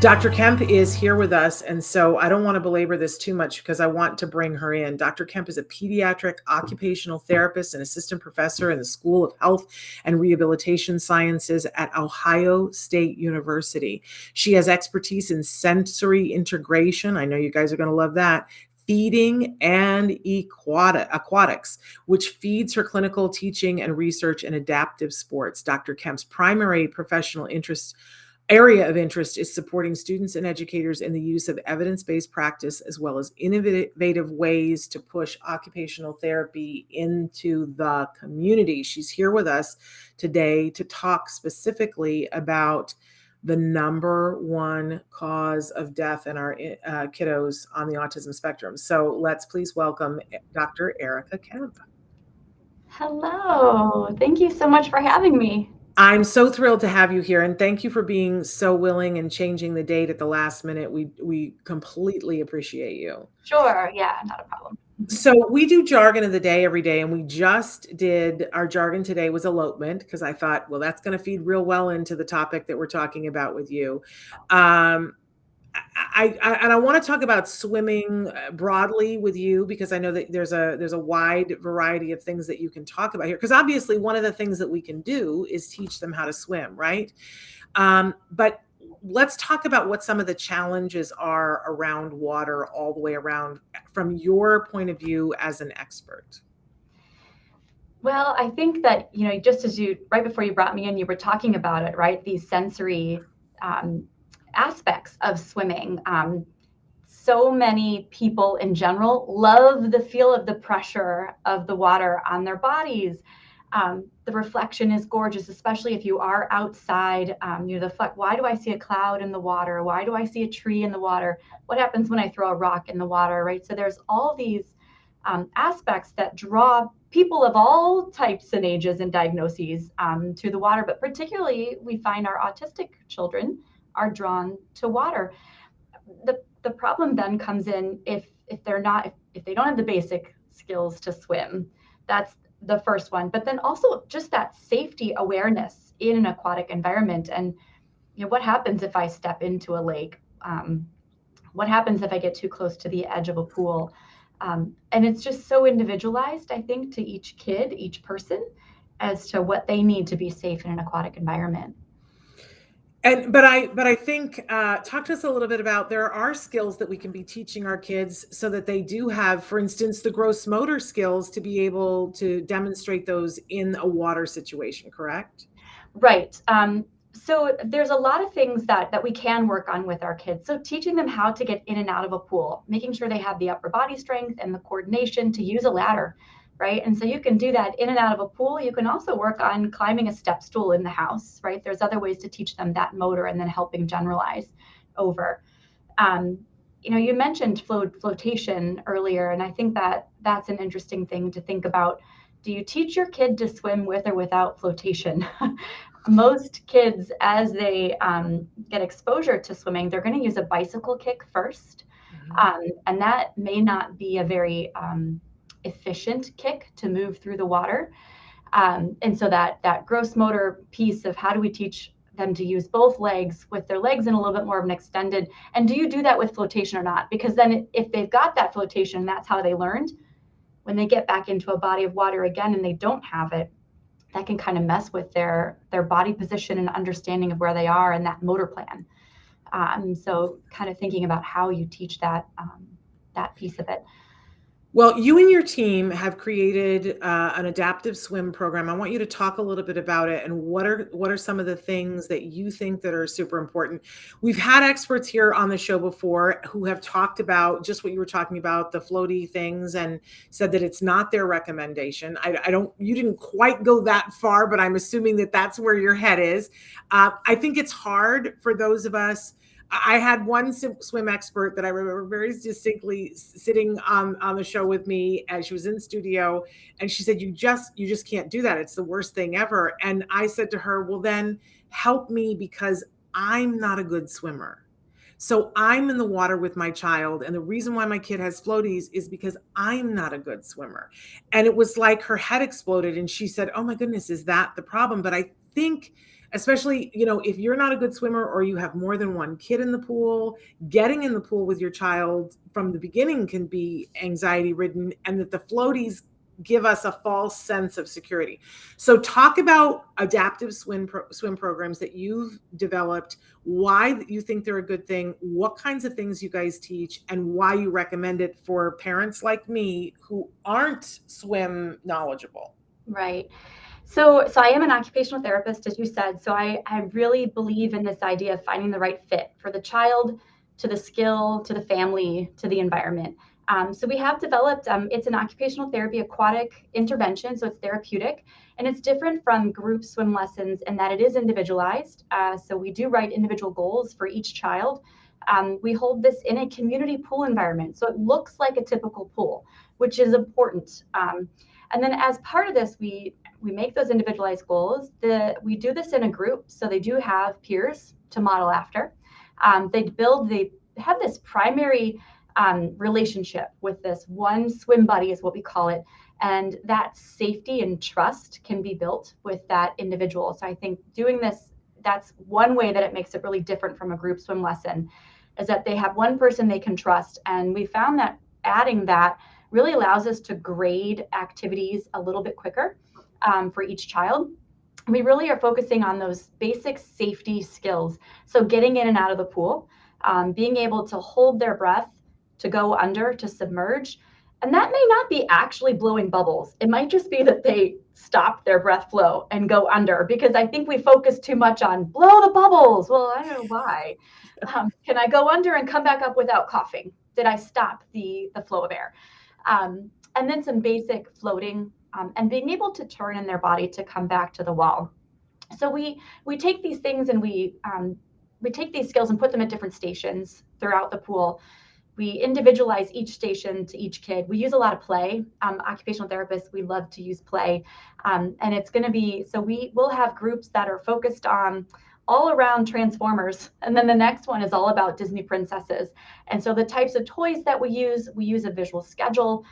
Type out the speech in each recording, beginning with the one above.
Dr. Kemp is here with us, and so I don't want to belabor this too much because I want to bring her in. Dr. Kemp is a pediatric occupational therapist and assistant professor in the School of Health and Rehabilitation Sciences at Ohio State University. She has expertise in sensory integration. I know you guys are going to love that. Feeding and aquatics, which feeds her clinical teaching and research in adaptive sports. Dr. Kemp's primary professional area of interest is supporting students and educators in the use of evidence-based practice, as well as innovative ways to push occupational therapy into the community. She's here with us today to talk specifically about the number one cause of death in our kiddos on the autism spectrum. So let's please welcome Dr. Erika Kemp. Hello, thank you so much for having me. I'm so thrilled to have you here, and thank you for being so willing and changing the date at the last minute. We completely appreciate you. Sure, yeah, not a problem. So we do jargon of the day every day, and we just did our jargon today was elopement, because I thought, well, that's going to feed real well into the topic that we're talking about with you. I want to talk about swimming broadly with you, because I know that there's a wide variety of things that you can talk about here. Because obviously one of the things that we can do is teach them how to swim, right? But let's talk about what some of the challenges are around water all the way around from your point of view as an expert. Well, I think that, just as right before you brought me in, you were talking about it, right? These sensory aspects of swimming. So many people in general love the feel of the pressure of the water on their bodies. The reflection is gorgeous, especially if you are outside. Why do I see a cloud in the water? Why do I see a tree in the water? What happens when I throw a rock in the water, right? So there's all these aspects that draw people of all types and ages and diagnoses to the water, but particularly we find our autistic children are drawn to water. The problem then comes in if they don't have the basic skills to swim. That's the first one. But then also just that safety awareness in an aquatic environment. And what happens if I step into a lake? What happens if I get too close to the edge of a pool? And it's just so individualized, I think, to each kid, each person, as to what they need to be safe in an aquatic environment. But I think talk to us a little bit about, there are skills that we can be teaching our kids so that they do have, for instance, the gross motor skills to be able to demonstrate those in a water situation, correct? Right. So there's a lot of things that we can work on with our kids. So teaching them how to get in and out of a pool, making sure they have the upper body strength and the coordination to use a ladder. Right. And so you can do that in and out of a pool. You can also work on climbing a step stool in the house. Right. There's other ways to teach them that motor and then helping generalize over. You mentioned flotation earlier, and I think that's an interesting thing to think about. Do you teach your kid to swim with or without flotation? Most kids, as they get exposure to swimming, they're going to use a bicycle kick first. Mm-hmm. And that may not be a very efficient kick to move through the water. And so that gross motor piece of how do we teach them to use both legs with their legs in a little bit more of an extended, and do you do that with flotation or not? Because then if they've got that flotation, that's how they learned, when they get back into a body of water again and they don't have it, that can kind of mess with their body position and understanding of where they are and that motor plan. So kind of thinking about how you teach that piece of it. Well, you and your team have created an adaptive swim program. I want you to talk a little bit about it and what are some of the things that you think that are super important. We've had experts here on the show before who have talked about just what you were talking about, the floaty things, and said that it's not their recommendation. You didn't quite go that far, but I'm assuming that that's where your head is. I think it's hard for those of us. I had one swim expert that I remember very distinctly sitting on the show with me as she was in studio. And she said, you just can't do that. It's the worst thing ever. And I said to her, well, then help me, because I'm not a good swimmer. So I'm in the water with my child. And the reason why my kid has floaties is because I'm not a good swimmer. And it was like her head exploded. And she said, oh my goodness, is that the problem? But I think especially, if you're not a good swimmer or you have more than one kid in the pool, getting in the pool with your child from the beginning can be anxiety ridden, and that the floaties give us a false sense of security. So talk about adaptive swim programs that you've developed, why you think they're a good thing, what kinds of things you guys teach, and why you recommend it for parents like me who aren't swim knowledgeable. Right. So I am an occupational therapist, as you said. So I really believe in this idea of finding the right fit for the child, to the skill, to the family, to the environment. So we have developed, it's an occupational therapy aquatic intervention, so it's therapeutic, and it's different from group swim lessons in that it is individualized. So we do write individual goals for each child. We hold this in a community pool environment, so it looks like a typical pool, which is important. And then as part of this, we make those individualized goals. We do this in a group, so they do have peers to model after. They have this primary relationship with this one swim buddy, is what we call it, and that safety and trust can be built with that individual. So I think doing this, that's one way that it makes it really different from a group swim lesson, is that they have one person they can trust. And we found that adding that really allows us to grade activities a little bit quicker for each child. We really are focusing on those basic safety skills. So getting in and out of the pool, being able to hold their breath, to go under, to submerge. And that may not be actually blowing bubbles. It might just be that they stop their breath flow and go under, because I think we focus too much on blow the bubbles. Well, I don't know why. Can I go under and come back up without coughing? Did I stop the flow of air? And then some basic floating, and being able to turn in their body to come back to the wall. So we take these things and we take these skills and put them at different stations throughout the pool. We individualize each station to each kid. We use a lot of play. Occupational therapists, we love to use play. And it's going to be, so we will have groups that are focused on all around Transformers. And then the next one is all about Disney princesses. And so the types of toys that we use a visual schedule.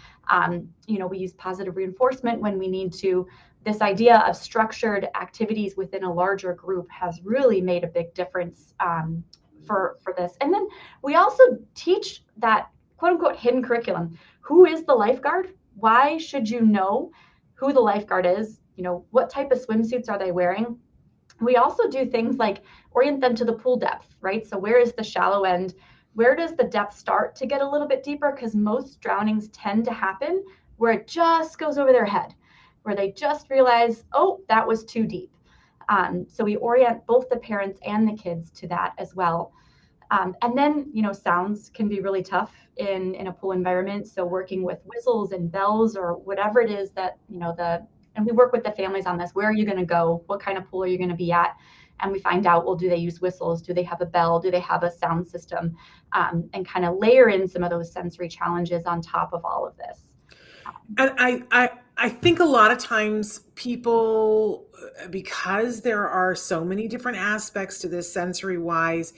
We use positive reinforcement when we need to. This idea of structured activities within a larger group has really made a big difference for this. And then we also teach that quote unquote hidden curriculum. Who is the lifeguard? Why should you know who the lifeguard is? What type of swimsuits are they wearing? We also do things like orient them to the pool depth, right? So where is the shallow end? Where does the depth start to get a little bit deeper? Because most drownings tend to happen where it just goes over their head, where they just realize, oh, that was too deep. So we orient both the parents and the kids to that as well. And then, sounds can be really tough in a pool environment. So working with whistles and bells or whatever it is that, and we work with the families on this. Where are you going to go? What kind of pool are you going to be at? And we find out, well, do they use whistles? Do they have a bell? Do they have a sound system? And kind of layer in some of those sensory challenges on top of all of this. And I think a lot of times people, because there are so many different aspects to this sensory wise,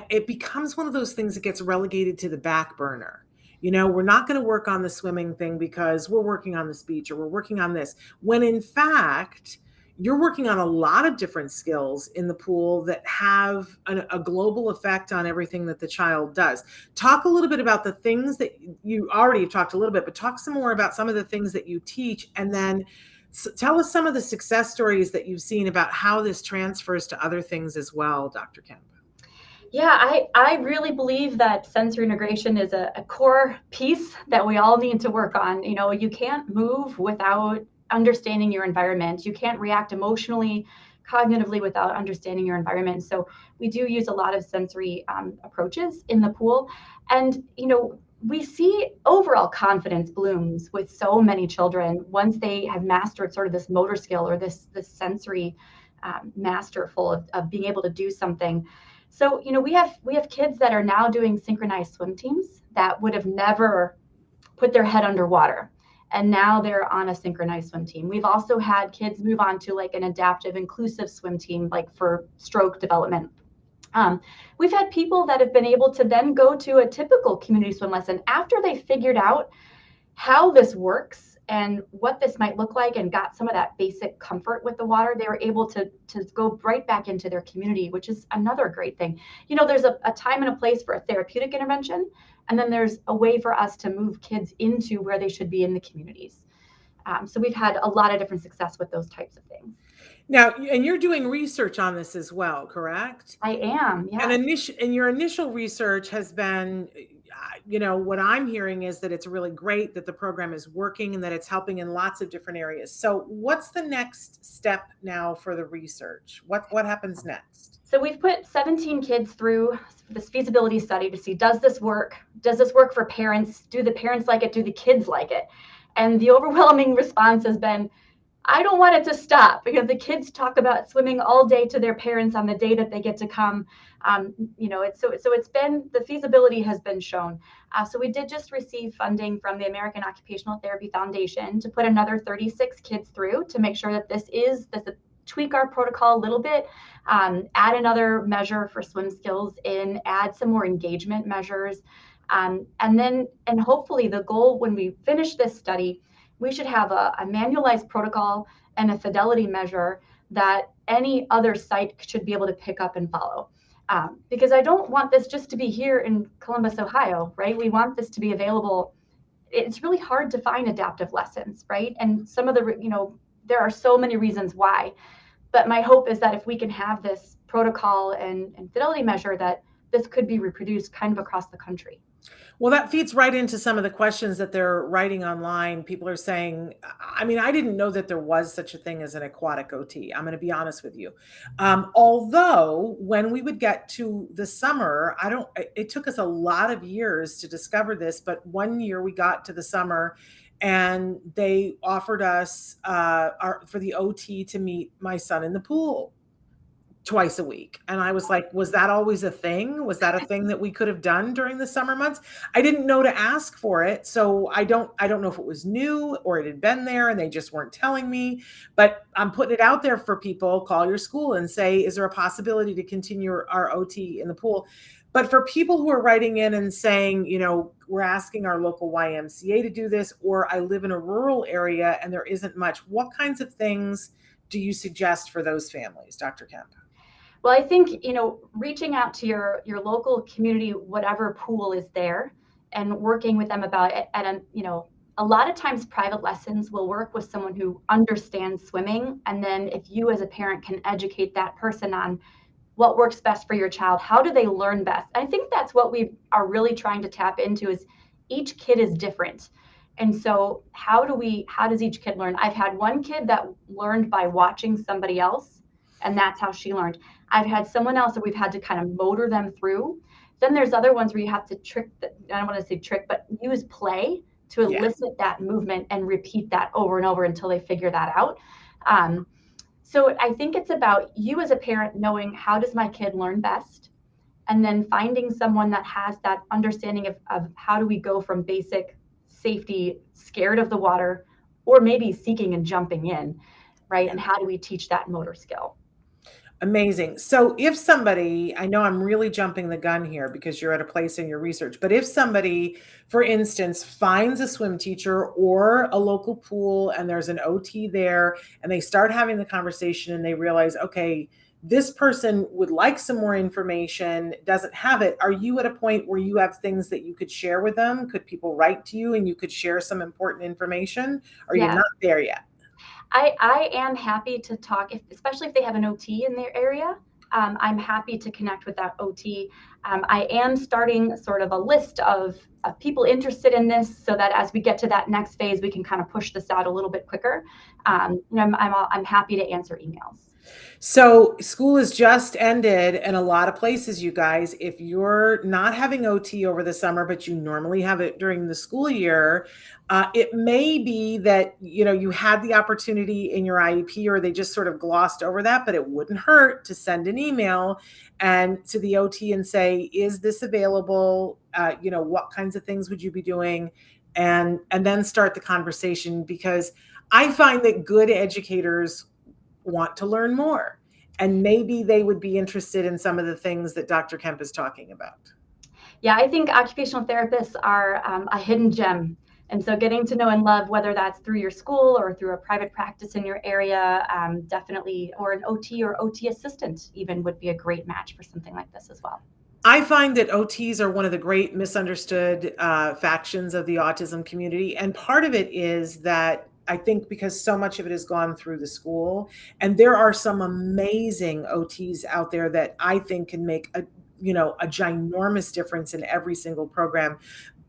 it becomes one of those things that gets relegated to the back burner. We're not going to work on the swimming thing because we're working on the speech or we're working on this, when in fact, you're working on a lot of different skills in the pool that have a global effect on everything that the child does. Talk a little bit about the things that you already have talked a little bit, but talk some more about some of the things that you teach, and then tell us some of the success stories that you've seen about how this transfers to other things as well, Dr. Kemp. Yeah, I really believe that sensory integration is a core piece that we all need to work on. You can't move without understanding your environment. You can't react emotionally, cognitively without understanding your environment. So we do use a lot of sensory approaches in the pool. And, we see overall confidence blooms with so many children once they have mastered sort of this motor skill or this sensory masterful of being able to do something. So, we have kids that are now doing synchronized swim teams that would have never put their head underwater. And now they're on a synchronized swim team. We've also had kids move on to like an adaptive inclusive swim team, like for stroke development. We've had people that have been able to then go to a typical community swim lesson after they figured out how this works and what this might look like and got some of that basic comfort with the water, they were able to go right back into their community, which is another great thing. There's a time and a place for a therapeutic intervention, and then there's a way for us to move kids into where they should be in the communities. So we've had a lot of different success with those types of things. Now, and you're doing research on this as well, correct? I am, yeah. And your initial research has been, what I'm hearing is that it's really great that the program is working and that it's helping in lots of different areas. So what's the next step now for the research? What happens next? So we've put 17 kids through this feasibility study to see, does this work? Does this work for parents? Do the parents like it? Do the kids like it? And the overwhelming response has been, I don't want it to stop, because the kids talk about swimming all day to their parents on the day that they get to come. It's been, the feasibility has been shown. So we did just receive funding from the American Occupational Therapy Foundation to put another 36 kids through to make sure that this tweak our protocol a little bit, add another measure for swim skills in, add some more engagement measures. And hopefully the goal when we finish this study, we should have a manualized protocol and a fidelity measure that any other site should be able to pick up and follow. Because I don't want this just to be here in Columbus, Ohio, right? We want this to be available. It's really hard to find adaptive lessons, right? And some of the, there are so many reasons why. But my hope is that if we can have this protocol and fidelity measure, that this could be reproduced kind of across the country. Well, that feeds right into some of the questions that they're writing online. People are saying, I didn't know that there was such a thing as an aquatic OT. I'm going to be honest with you. Although when we would get to the summer, it took us a lot of years to discover this, but one year we got to the summer and they offered us for the OT to meet my son in the pool twice a week. And I was like, was that always a thing? Was that a thing that we could have done during the summer months? I didn't know to ask for it. So I don't know if it was new or it had been there and they just weren't telling me, but I'm putting it out there for people. Call your school and say, is there a possibility to continue our OT in the pool? But for people who are writing in and saying, we're asking our local YMCA to do this, or I live in a rural area and there isn't much, what kinds of things do you suggest for those families, Dr. Kemp? Well, I think, reaching out to your local community, whatever pool is there, and working with them about it. And, a lot of times private lessons will work with someone who understands swimming. And then if you as a parent can educate that person on what works best for your child, how do they learn best? I think that's what we are really trying to tap into, is each kid is different. And so how does each kid learn? I've had one kid that learned by watching somebody else, and that's how she learned. I've had someone else that we've had to kind of motor them through. Then there's other ones where you have to I don't want to say trick, but use play to elicit that movement and repeat that over and over until they figure that out. So I think it's about you as a parent knowing, how does my kid learn best? And then finding someone that has that understanding of how do we go from basic safety, scared of the water, or maybe seeking and jumping in, right? And how do we teach that motor skill? Amazing. So if somebody, I know I'm really jumping the gun here because you're at a place in your research, but if somebody, for instance, finds a swim teacher or a local pool and there's an OT there and they start having the conversation and they realize, okay, this person would like some more information, doesn't have it. Are you at a point where you have things that you could share with them? Could people write to you and you could share some important information? Or you're not there yet? I am happy to talk, especially if they have an OT in their area. I'm happy to connect with that OT. I am starting sort of a list of people interested in this, so that as we get to that next phase, we can kind of push this out a little bit quicker. I'm happy to answer emails. So school has just ended in a lot of places, you guys. If you're not having OT over the summer, but you normally have it during the school year, it may be that, you had the opportunity in your IEP or they just sort of glossed over that, but it wouldn't hurt to send an email and to the OT and say, is this available? What kinds of things would you be doing? And then start the conversation, because I find that good educators want to learn more, and maybe they would be interested in some of the things that Dr. Kemp is talking about. Yeah, I think occupational therapists are a hidden gem. And so getting to know and love, whether that's through your school or through a private practice in your area, definitely, or an OT or OT assistant even would be a great match for something like this as well. I find that OTs are one of the great misunderstood factions of the autism community. And part of it is that I think because so much of it has gone through the school, and there are some amazing OTs out there that I think can make a ginormous difference in every single program.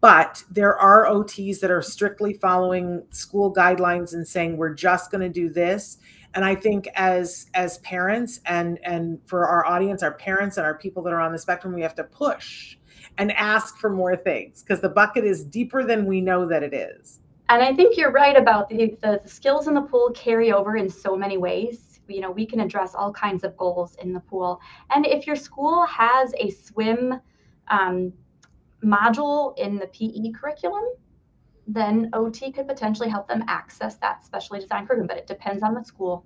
But there are OTs that are strictly following school guidelines and saying, we're just going to do this. And I think as parents and for our audience, our parents and our people that are on the spectrum, we have to push and ask for more things because the bucket is deeper than we know that it is. And I think you're right about the skills in the pool carry over in so many ways. We can address all kinds of goals in the pool. And if your school has a swim module in the PE curriculum, then OT could potentially help them access that specially designed program, but it depends on the school.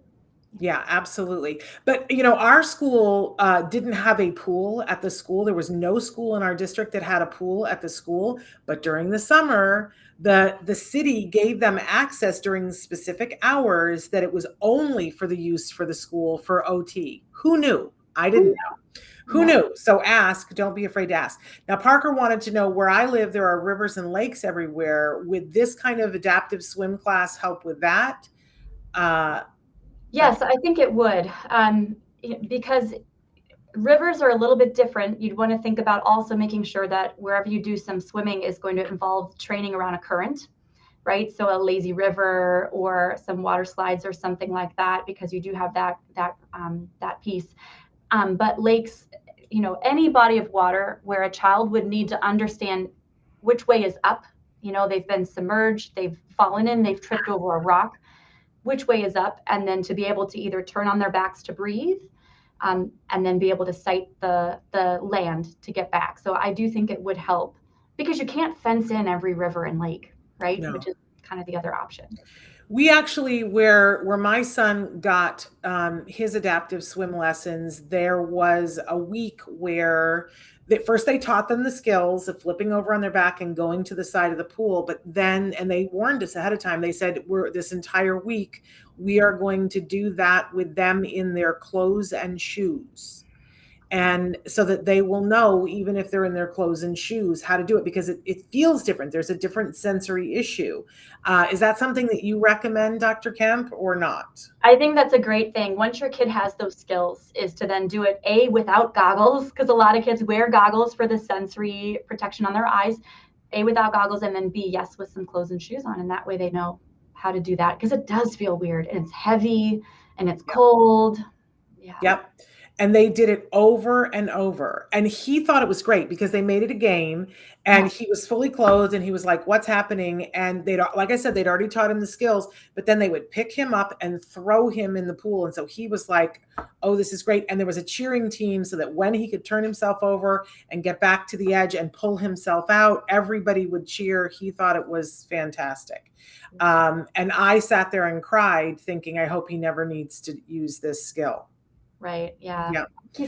Yeah, absolutely. But our school didn't have a pool at the school. There was no school in our district that had a pool at the school. But during the summer, the city gave them access during specific hours that it was only for the use for the school for OT. Who knew? I didn't know. Who knew? So ask, don't be afraid to ask. Now, Parker wanted to know where I live, there are rivers and lakes everywhere. Would this kind of adaptive swim class help with that? Yes, I think it would, because rivers are a little bit different. You'd want to think about also making sure that wherever you do some swimming is going to involve training around a current, right? So a lazy river or some water slides or something like that, because you do have that piece. But lakes, any body of water where a child would need to understand which way is up. They've been submerged, they've fallen in, they've tripped over a rock, which way is up, and then to be able to either turn on their backs to breathe, and then be able to sight the land to get back. So I do think it would help, because you can't fence in every river and lake, right? No. Which is kind of the other option. We actually, where my son got his adaptive swim lessons, there was a week where first they taught them the skills of flipping over on their back and going to the side of the pool. But then, and they warned us ahead of time, they said, this entire week, we are going to do that with them in their clothes and shoes. And so that they will know, even if they're in their clothes and shoes, how to do it, because it feels different. There's a different sensory issue. Is that something that you recommend, Dr. Kemp, or not? I think that's a great thing. Once your kid has those skills, is to then do it without goggles, because a lot of kids wear goggles for the sensory protection on their eyes, without goggles, and then yes, with some clothes and shoes on. And that way they know how to do that, because it does feel weird and it's heavy and it's cold. Yeah. Yep. And they did it over and over. And he thought it was great because they made it a game and he was fully clothed and he was like, what's happening? And like I said, they'd already taught him the skills, but then they would pick him up and throw him in the pool. And so he was like, oh, this is great. And there was a cheering team so that when he could turn himself over and get back to the edge and pull himself out, everybody would cheer. He thought it was fantastic. And I sat there and cried thinking, I hope he never needs to use this skill. Right. Yeah.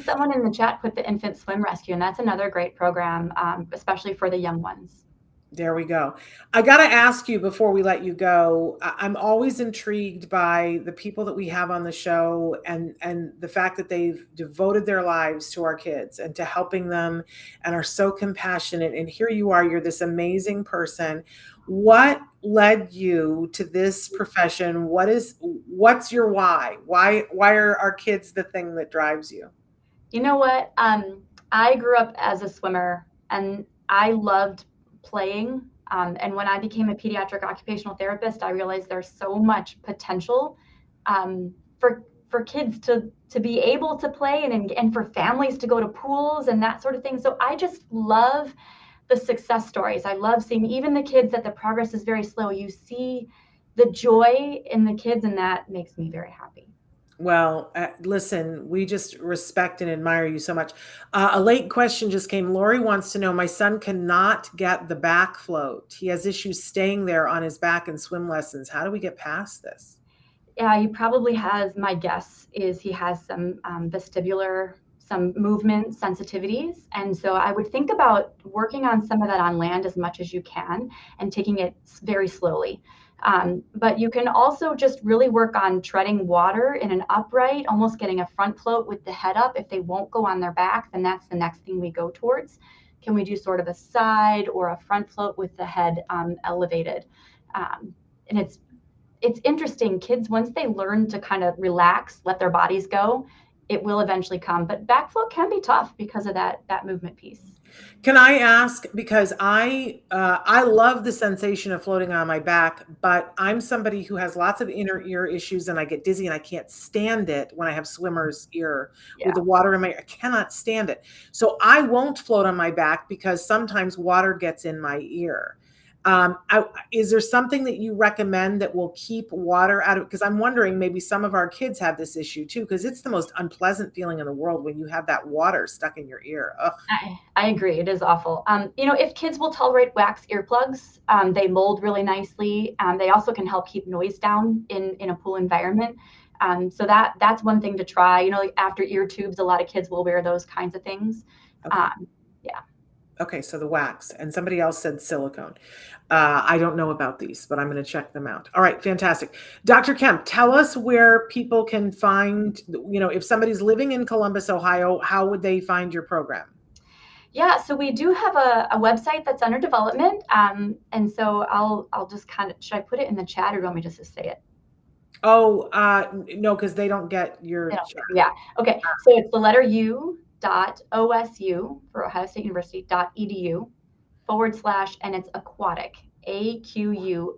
Someone in the chat put the infant swim rescue, and that's another great program, especially for the young ones. There we go. I got to ask you before we let you go, I'm always intrigued by the people that we have on the show and the fact that they've devoted their lives to our kids and to helping them and are so compassionate. And here you are, you're this amazing person. What led you to this profession? What's your why? Why are our kids the thing that drives you? You know what? I grew up as a swimmer and I loved playing. And when I became a pediatric occupational therapist, I realized there's so much potential for kids to be able to play and for families to go to pools and that sort of thing. So I just love the success stories. I love seeing even the kids that the progress is very slow. You see the joy in the kids, and that makes me very happy. Well, listen, we just respect and admire you so much. A late question just came. Lori wants to know, my son cannot get the back float. He has issues staying there on his back in swim lessons. How do we get past this? Yeah, he probably has, my guess is he has some vestibular some movement sensitivities. And so I would think about working on some of that on land as much as you can and taking it very slowly. But you can also just really work on treading water in an upright, almost getting a front float with the head up. If they won't go on their back, then that's the next thing we go towards. Can we do sort of a side or a front float with the head elevated? And it's interesting. Kids, once they learn to kind of relax, let their bodies go, it will eventually come. But back float can be tough because of that movement piece. Can I ask, because I love the sensation of floating on my back, but I'm somebody who has lots of inner ear issues and I get dizzy and I can't stand it when I have swimmer's ear with the water in my ear. I cannot stand it. So I won't float on my back because sometimes water gets in my ear. Is there something that you recommend that will keep water out of, because I'm wondering maybe some of our kids have this issue too, because it's the most unpleasant feeling in the world when you have that water stuck in your ear. Ugh. I agree. It is awful. If kids will tolerate wax earplugs, they mold really nicely. They also can help keep noise down in a pool environment. So that's one thing to try. Like after ear tubes, a lot of kids will wear those kinds of things. Okay. Yeah. Okay, so the wax, and somebody else said silicone. I don't know about these, but I'm going to check them out. All right, fantastic. Dr. Kemp, tell us where people can find, if somebody's living in Columbus, Ohio, how would they find your program? Yeah, so we do have a website that's under development. And so I'll just should I put it in the chat or do you want me just to say it? Oh, no, because they don't get your chat. Yeah. Okay. So it's the letter U.OSU for Ohio State University.edu / and it's aquatic, AQUOTIC.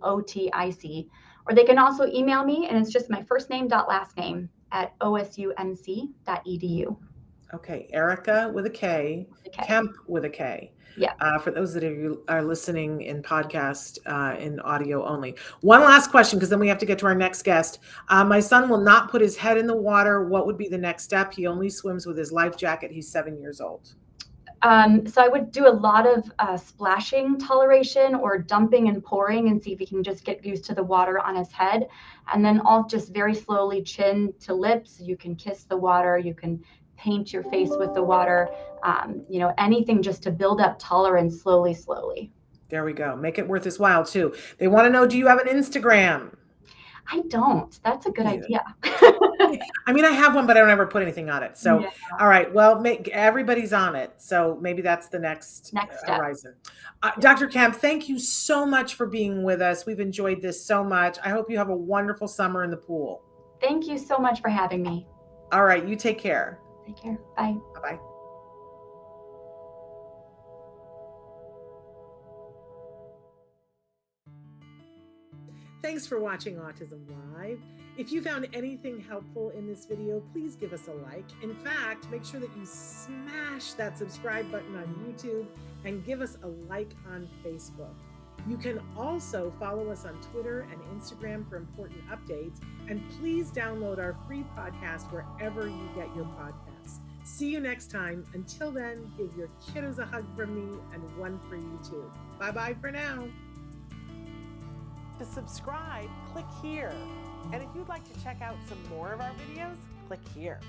Or they can also email me and it's just my first name last name at osumc.edu. Okay, Erika with a K, Kemp with a K. Yeah. For those that are listening in podcast, in audio only. One last question, because then we have to get to our next guest. My son will not put his head in the water. What would be the next step? He only swims with his life jacket. He's 7 years old. So I would do a lot of splashing toleration or dumping and pouring and see if he can just get used to the water on his head. And then I'll just very slowly chin to lips. You can kiss the water. You can paint your face with the water, anything just to build up tolerance slowly. There we go. Make it worth his while too. They want to know, do you have an Instagram? I don't. That's a good idea. I mean, I have one, but I don't ever put anything on it. So, All right. Well, everybody's on it. So maybe that's the next horizon. Dr. Kemp, thank you so much for being with us. We've enjoyed this so much. I hope you have a wonderful summer in the pool. Thank you so much for having me. All right. You take care. Take care. Bye. Bye-bye. Thanks for watching Autism Live. If you found anything helpful in this video, please give us a like. In fact, make sure that you smash that subscribe button on YouTube and give us a like on Facebook. You can also follow us on Twitter and Instagram for important updates. And please download our free podcast wherever you get your podcasts. See you next time. Until then, give your kiddos a hug from me and one for you too. Bye-bye for now. To subscribe, click here. And if you'd like to check out some more of our videos, click here.